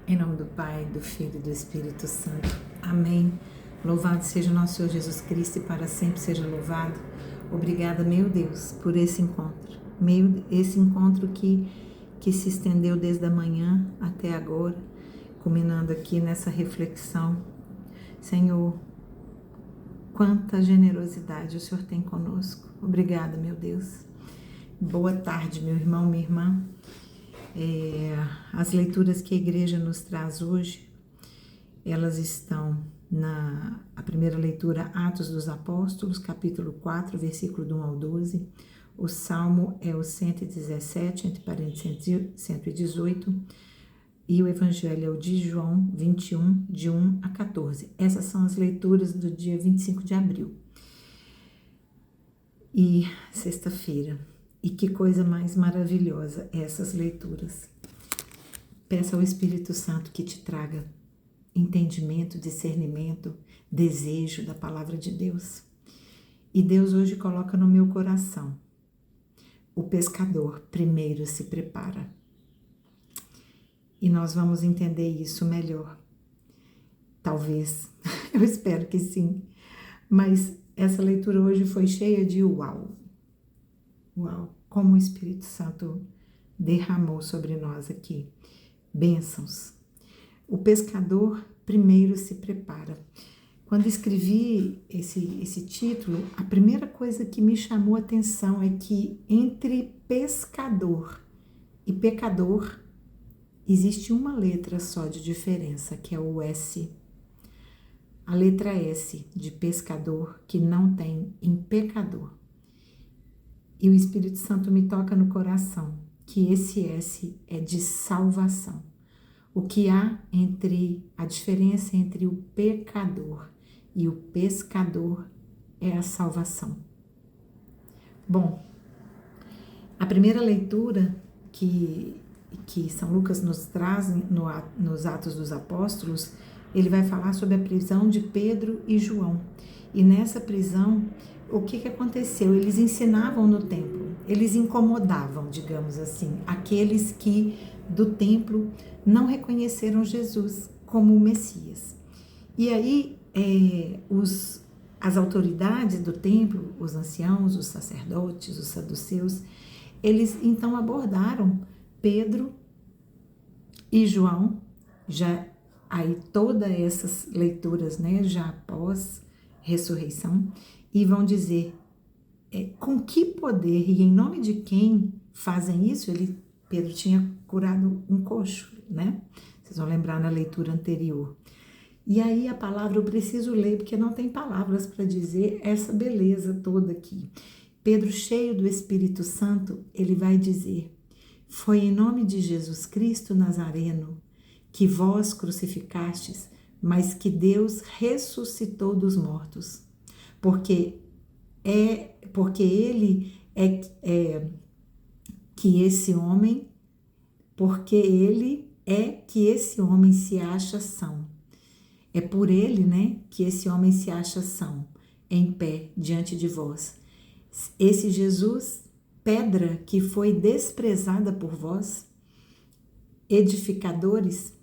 Em nome do Pai, do Filho e do Espírito Santo. Amém. Louvado seja o nosso Senhor Jesus Cristo e para sempre seja louvado. Obrigada, meu Deus, por esse encontro. Esse encontro que se estendeu desde a manhã até agora, culminando aqui nessa reflexão. Senhor, quanta generosidade o Senhor tem conosco. Obrigada, meu Deus. Boa tarde, meu irmão, minha irmã. As leituras que a igreja nos traz hoje, elas estão a primeira leitura, Atos dos Apóstolos, capítulo 4, versículo do 1 ao 12. O Salmo é o 117, entre parênteses 118, e o Evangelho é o de João 21, de 1 a 14. Essas são as leituras do dia 25 de abril. E sexta-feira. E que coisa mais maravilhosa essas leituras. Peça ao Espírito Santo que te traga entendimento, discernimento, desejo da palavra de Deus. E Deus hoje coloca no meu coração: o pescador primeiro se prepara. E nós vamos entender isso melhor. Talvez, eu espero que sim. Mas essa leitura hoje foi cheia de uau. Uau, como o Espírito Santo derramou sobre nós aqui. Bênçãos. O pescador primeiro se prepara. Quando escrevi esse título, a primeira coisa que me chamou a atenção é que entre pescador e pecador existe uma letra só de diferença, que é o S. A letra S de pescador que não tem em pecador. E o Espírito Santo me toca no coração que esse S é de salvação. O que há a diferença entre o pecador e o pescador é a salvação. Bom, a primeira leitura que São Lucas nos traz nos Atos dos Apóstolos, ele vai falar sobre a prisão de Pedro e João. E nessa prisão, o que aconteceu? Eles ensinavam no templo, eles incomodavam, digamos assim, aqueles que do templo não reconheceram Jesus como o Messias. E aí, as autoridades do templo, os anciãos, os sacerdotes, os saduceus, eles então abordaram Pedro e João, já aí todas essas leituras, né, já após ressurreição, e vão dizer com que poder e em nome de quem fazem isso. Pedro tinha curado um coxo, né? Vocês vão lembrar na leitura anterior. E aí a palavra eu preciso ler, porque não tem palavras para dizer essa beleza toda aqui. Pedro, cheio do Espírito Santo, ele vai dizer: foi em nome de Jesus Cristo Nazareno que vós crucificastes, mas que Deus ressuscitou dos mortos. Porque ele é que esse homem se acha são. É por ele, né, que esse homem se acha são, em pé diante de vós. Esse Jesus, pedra que foi desprezada por vós, edificadores,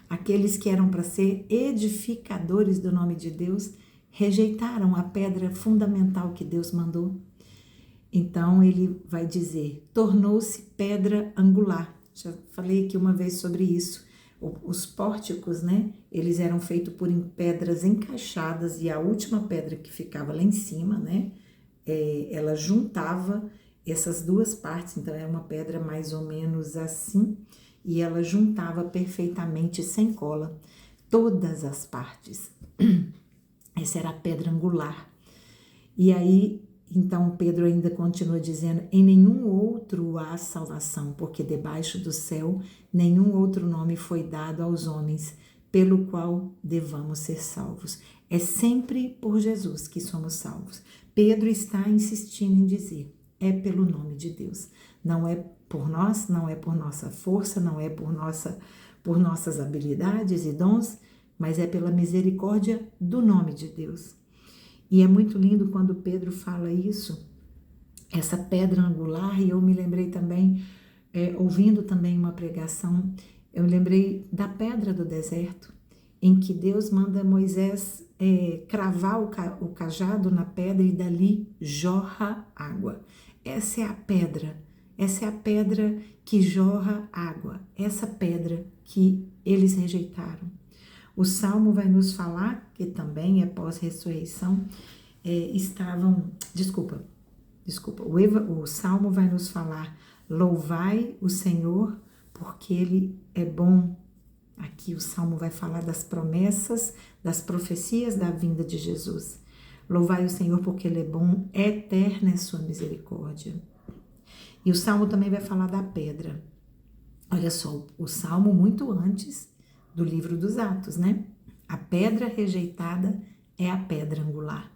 aqueles que eram para ser edificadores do nome de Deus, rejeitaram a pedra fundamental que Deus mandou. Então ele vai dizer: tornou-se pedra angular. Já falei aqui uma vez sobre isso. Os pórticos, né, eles eram feitos por pedras encaixadas, e a última pedra que ficava lá em cima, né, ela juntava essas duas partes. Então era uma pedra mais ou menos assim, e ela juntava perfeitamente, sem cola, todas as partes. Essa era a pedra angular. E aí, então, Pedro ainda continua dizendo: em nenhum outro há salvação, porque debaixo do céu nenhum outro nome foi dado aos homens, pelo qual devamos ser salvos. É sempre por Jesus que somos salvos. Pedro está insistindo em dizer: é pelo nome de Deus. Não é por nós, não é por nossa força, não é por nossas habilidades e dons, mas é pela misericórdia do nome de Deus. E é muito lindo quando Pedro fala isso, essa pedra angular. E eu me lembrei também, ouvindo também uma pregação, Eu lembrei da pedra do deserto, em que Deus manda Moisés cravar o cajado na pedra e dali jorra água. Essa é a pedra que jorra água, essa pedra que eles rejeitaram. O Salmo vai nos falar, que também é pós-ressurreição, o Salmo vai nos falar: louvai o Senhor, porque Ele é bom. Aqui o Salmo vai falar das promessas, das profecias da vinda de Jesus. Louvai o Senhor, porque Ele é bom, eterna é sua misericórdia. E o Salmo também vai falar da pedra. Olha só, o Salmo muito antes do livro dos Atos, né? A pedra rejeitada é a pedra angular.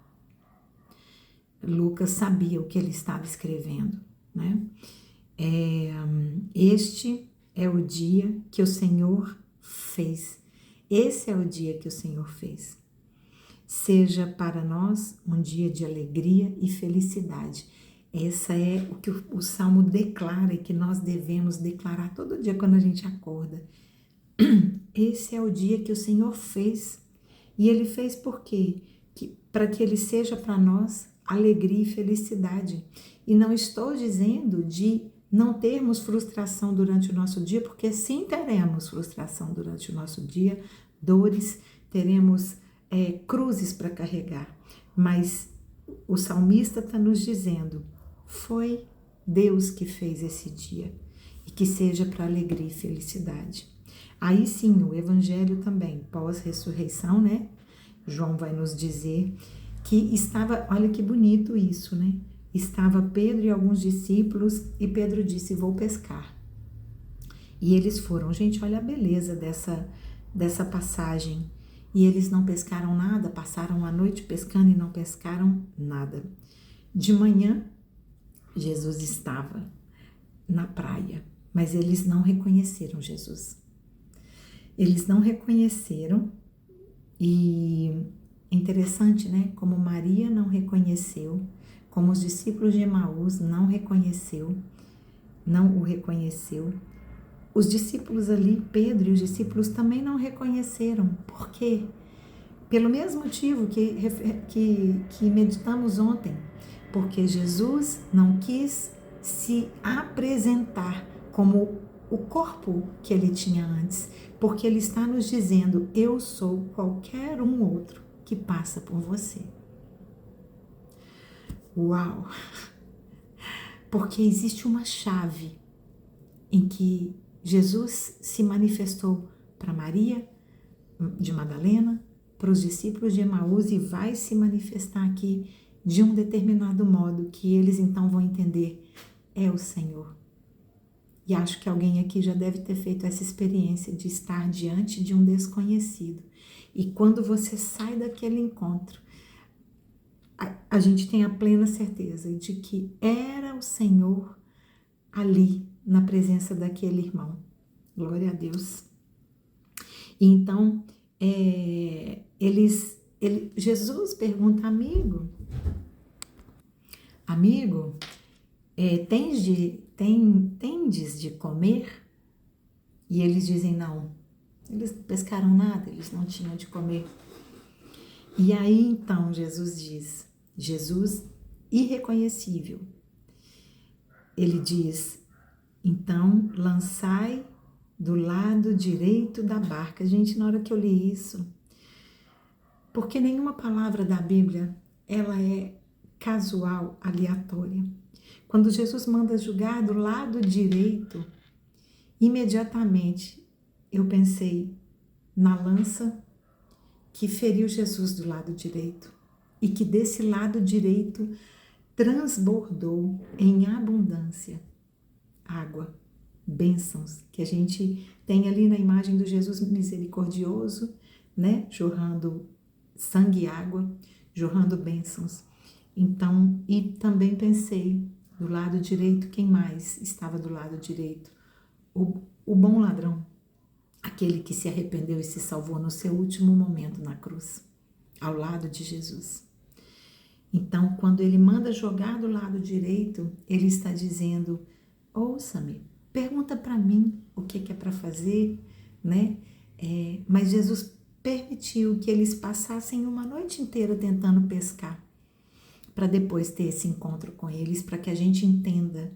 Lucas sabia o que ele estava escrevendo, né? Este é o dia que o Senhor fez. Esse é o dia que o Senhor fez. Seja para nós um dia de alegria e felicidade. Essa é o que o Salmo declara e que nós devemos declarar todo dia quando a gente acorda. Esse é o dia que o Senhor fez. E Ele fez por quê? Para que Ele seja para nós alegria e felicidade. E não estou dizendo de não termos frustração durante o nosso dia, porque sim teremos frustração durante o nosso dia, dores, teremos cruzes para carregar. Mas o salmista está nos dizendo: foi Deus que fez esse dia e que seja para alegria e felicidade. Aí sim, o evangelho também, pós-ressurreição, né? João vai nos dizer que estava, olha que bonito isso, né? Estava Pedro e alguns discípulos e Pedro disse: vou pescar. E eles foram. Gente, olha a beleza dessa passagem. E eles não pescaram nada, passaram a noite pescando e não pescaram nada. De manhã, Jesus estava na praia, mas eles não reconheceram Jesus. Eles não reconheceram e é interessante, né? Como Maria não reconheceu, como os discípulos de Emaús não o reconheceu. Os discípulos ali, Pedro e os discípulos também não reconheceram. Por quê? Pelo mesmo motivo que meditamos ontem. Porque Jesus não quis se apresentar como o corpo que ele tinha antes. Porque ele está nos dizendo: eu sou qualquer um outro que passa por você. Uau! Porque existe uma chave em que Jesus se manifestou para Maria de Madalena, para os discípulos de Emaús e vai se manifestar aqui de um determinado modo que eles então vão entender: é o Senhor. E acho que alguém aqui já deve ter feito essa experiência de estar diante de um desconhecido. E quando você sai daquele encontro, a gente tem a plena certeza de que era o Senhor ali na presença daquele irmão. Glória a Deus. E então, Jesus pergunta: amigo, tendes de comer? E eles dizem: não. Eles não pescaram nada, eles não tinham de comer. E aí então Jesus irreconhecível, ele diz: então lançai do lado direito da barca. Gente, na hora que eu li isso, porque nenhuma palavra da Bíblia ela é casual, aleatória. Quando Jesus manda jogar do lado direito, imediatamente eu pensei na lança que feriu Jesus do lado direito e que desse lado direito transbordou em abundância água, bênçãos, que a gente tem ali na imagem do Jesus misericordioso, né? Jorrando sangue e água, jorrando bênçãos. Então, e também pensei do lado direito, quem mais estava do lado direito? O bom ladrão, aquele que se arrependeu e se salvou no seu último momento na cruz, ao lado de Jesus. Então, quando ele manda jogar do lado direito, ele está dizendo: ouça-me, pergunta para mim o que é para fazer, né? Mas Jesus permitiu que eles passassem uma noite inteira tentando pescar, para depois ter esse encontro com eles, para que a gente entenda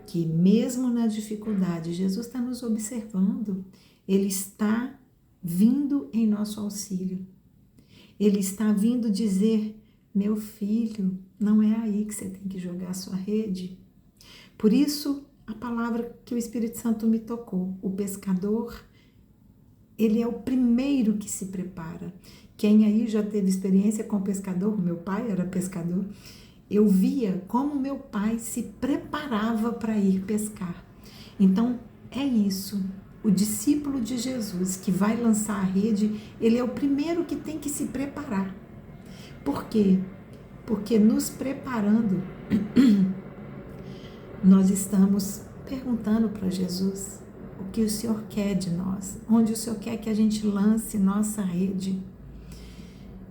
que mesmo na dificuldade, Jesus está nos observando, Ele está vindo em nosso auxílio, Ele está vindo dizer, meu filho, não é aí que você tem que jogar a sua rede. Por isso, a palavra que o Espírito Santo me tocou, o pescador, ele é o primeiro que se prepara. Quem aí já teve experiência com pescador, meu pai era pescador, eu via como meu pai se preparava para ir pescar. Então, é isso. O discípulo de Jesus que vai lançar a rede, ele é o primeiro que tem que se preparar. Por quê? Porque nos preparando, nós estamos perguntando para Jesus o que o Senhor quer de nós, onde o Senhor quer que a gente lance nossa rede.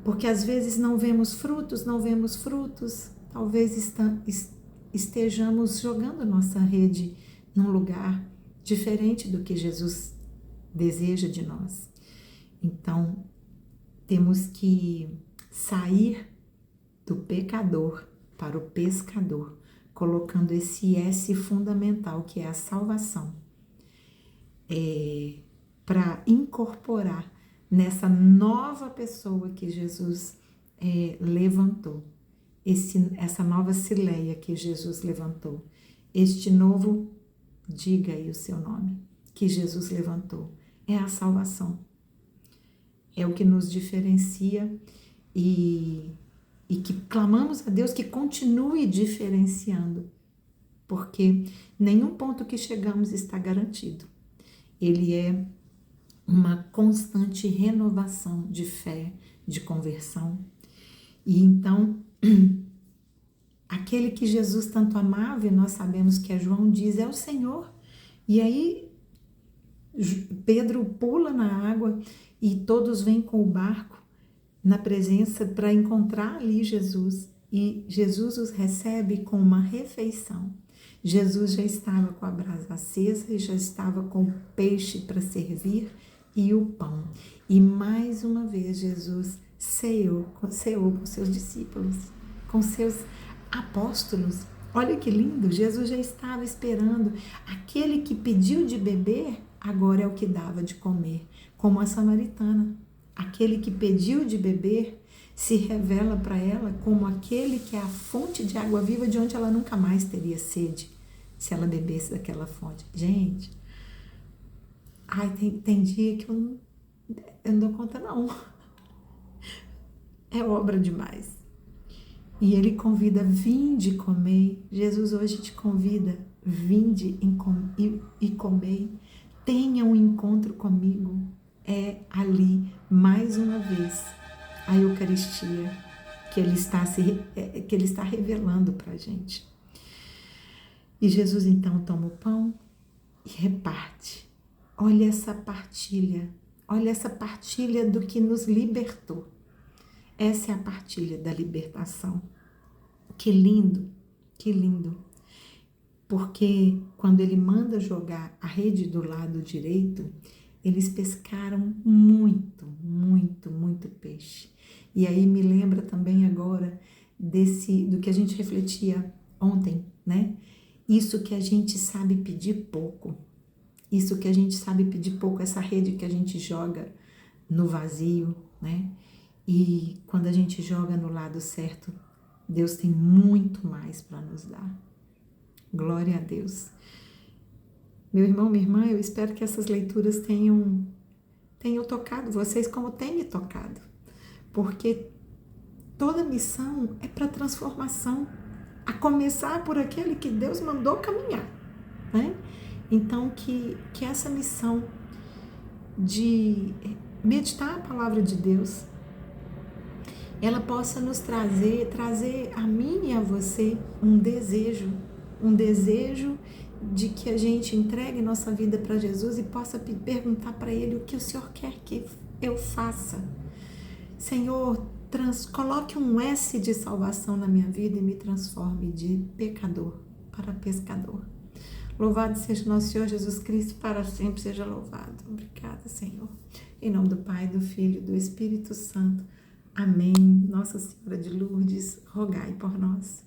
Porque às vezes não vemos frutos, talvez estejamos jogando nossa rede num lugar diferente do que Jesus deseja de nós. Então, temos que sair do pecador para o pescador, colocando esse S fundamental, que é a salvação, para incorporar nessa nova pessoa que Jesus levantou, essa nova Sileia que Jesus levantou, este novo, diga aí o seu nome, que Jesus levantou, é a salvação. É o que nos diferencia e que clamamos a Deus que continue diferenciando, porque nenhum ponto que chegamos está garantido. Ele é uma constante renovação de fé, de conversão. E então, aquele que Jesus tanto amava, e nós sabemos que João diz, é o Senhor. E aí, Pedro pula na água e todos vêm com o barco na presença para encontrar ali Jesus. E Jesus os recebe com uma refeição. Jesus já estava com a brasa acesa e já estava com o peixe para servir e o pão. E mais uma vez Jesus ceou com seus discípulos, com seus apóstolos. Olha que lindo, Jesus já estava esperando. Aquele que pediu de beber, agora é o que dava de comer, como a samaritana. Aquele que pediu de beber se revela para ela como aquele que é a fonte de água viva, de onde ela nunca mais teria sede, se ela bebesse daquela fonte. Gente, tem dia que eu não dou conta não. É obra demais. E ele convida, vinde comer. Jesus hoje te convida, vinde e comei. Tenha um encontro comigo. É ali, mais uma vez, a Eucaristia que ele está revelando para a gente. E Jesus então toma o pão e reparte. Olha essa partilha do que nos libertou. Essa é a partilha da libertação. Que lindo, que lindo. Porque quando ele manda jogar a rede do lado direito, eles pescaram muito, muito, muito peixe. E aí me lembra também agora do que a gente refletia ontem, né? Isso que a gente sabe pedir pouco. Essa rede que a gente joga no vazio, né? E quando a gente joga no lado certo, Deus tem muito mais para nos dar. Glória a Deus. Meu irmão, minha irmã, eu espero que essas leituras tenham tocado vocês como tem me tocado. Porque toda missão é para transformação, a começar por aquele que Deus mandou caminhar, né? Então, que essa missão de meditar a palavra de Deus, ela possa nos trazer a mim e a você um desejo de que a gente entregue nossa vida para Jesus e possa perguntar para Ele o que o Senhor quer que eu faça. Senhor, coloque um S de salvação na minha vida e me transforme de pecador para pescador. Louvado seja nosso Senhor Jesus Cristo, para sempre seja louvado. Obrigada, Senhor. Em nome do Pai, do Filho e do Espírito Santo. Amém. Nossa Senhora de Lourdes, rogai por nós.